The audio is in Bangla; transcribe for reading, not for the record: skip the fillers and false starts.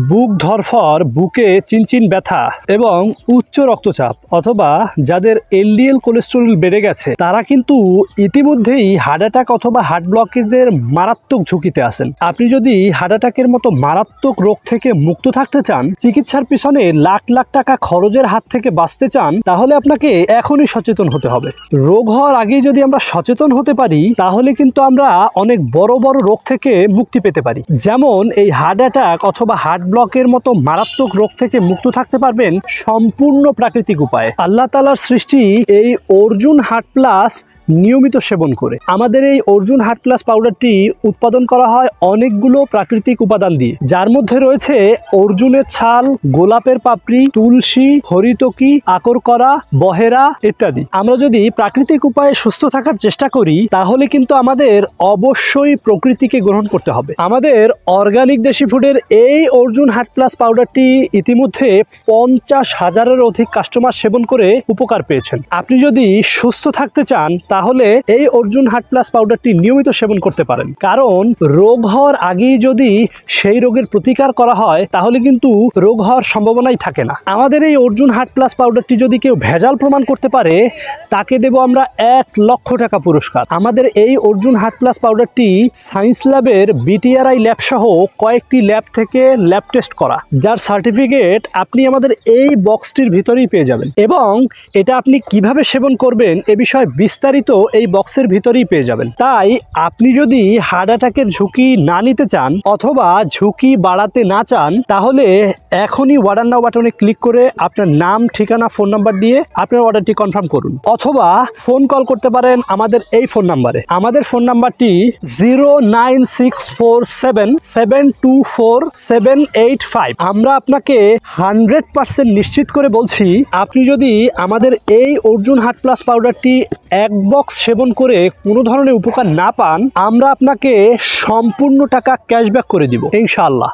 বুক ধরফর, বুকে চিনচিন ব্যথা এবং উচ্চ রক্তচাপ অথবা যাদের এলডিএল কোলেস্টেরল বেড়ে গেছে তারা কিন্তু ইতিমধ্যেই হার্ট অ্যাটাক অথবা হার্ট ব্লকেজের মারাত্মক ঝুঁকিতে আছেন। আপনি যদি হার্ট অ্যাটাকের মতো মারাত্মক রোগ থেকে মুক্ত থাকতে চান, চিকিৎসার পিছনে লাখ লাখ টাকা খরচের হাত থেকে বাঁচতে চান, তাহলে আপনাকে এখনই সচেতন হতে হবে। রোগ হওয়ার আগেই যদি আমরা সচেতন হতে পারি তাহলে কিন্তু আমরা অনেক বড় বড় রোগ থেকে মুক্তি পেতে পারি। যেমন এই হার্ট অ্যাটাক অথবা হার্ট ব্লকের মতো মারাত্মক রোগ থেকে মুক্ত থাকতে পারবেন সম্পূর্ণ প্রাকৃতিক উপায়ে। আল্লাহ তাআলার সৃষ্টি এই অর্জুন হার্ট প্লাস নিয়মিত সেবন করে। আমাদের এই অর্জুন হার্ট প্লাস পাউডারটি উৎপাদন করা হয় অনেকগুলো প্রাকৃতিক উপাদান দিয়ে, যার মধ্যে রয়েছে অর্জুনের ছাল, গোলাপের পাপড়ি, তুলসী, হরিতকি, আকরকরা, বহেরা ইত্যাদি। আমরা যদি প্রাকৃতিক উপায়ে সুস্থ থাকার চেষ্টা করি তাহলে কিন্তু আমাদের অবশ্যই প্রকৃতিকে গ্রহণ করতে হবে। আমাদের অর্গানিক দেশি ফুডের এই অর্জুন হার্ট প্লাস পাউডারটি ইতিমধ্যে 50,000-এর অধিক কাস্টমার সেবন করে উপকার পেয়েছেন। আপনি যদি সুস্থ থাকতে চান তাহলে এই অর্জুন হার্ট প্লাস পাউডারটি নিয়মিত সেবন করতে পারেন, কারণ রোগ হওয়ার আগেই যদি সেই রোগের প্রতিকার করা হয় তাহলে কিন্তু রোগ হওয়ার সম্ভাবনাই থাকে না। আমাদের এই অর্জুন হার্ট প্লাস পাউডারটি যদি কেউ ভেজাল প্রমাণ করতে পারে তাকে দেব আমরা 1 লক্ষ টাকা পুরস্কার। আমাদের এই অর্জুন হার্ট প্লাস পাউডারটি সায়েন্স ল্যাবের বিটিআরআই ল্যাব সহ কয়েকটি ল্যাব থেকে ল্যাব টেস্ট করা, যার সার্টিফিকেট আপনি আমাদের এই বক্সটির ভিতরেই পেয়ে যাবেন। এবং এটা আপনি কিভাবে সেবন করবেন এ বিষয়ে বিস্তারিত এই বক্সের ভিতরেই পেয়ে যাবেন। তাই আপনি যদি হার্ট অ্যাটাকের ঝুঁকি না নিতে চান অথবা ঝুঁকি বাড়াতে না চান তাহলে এখনই অর্ডার নাও বাটনে ক্লিক করে আপনার নাম, ঠিকানা, ফোন নাম্বার দিয়ে আপনার অর্ডারটি কনফার্ম করুন, অথবা ফোন কল করতে পারেন আমাদের এই ফোন নাম্বারে। আমাদের ফোন নাম্বারটি 09647724785। আমরা আপনাকে 100% নিশ্চিত করে বলছি, আপনি যদি আমাদের এই অর্জুন হার্ট প্লাস পাউডারটি 1 বক্স সেবন করে কোনো ধরনের উপকার না পান, আমরা আপনাকে সম্পূর্ণ টাকা ক্যাশব্যাক করে দিব ইনশাআল্লাহ।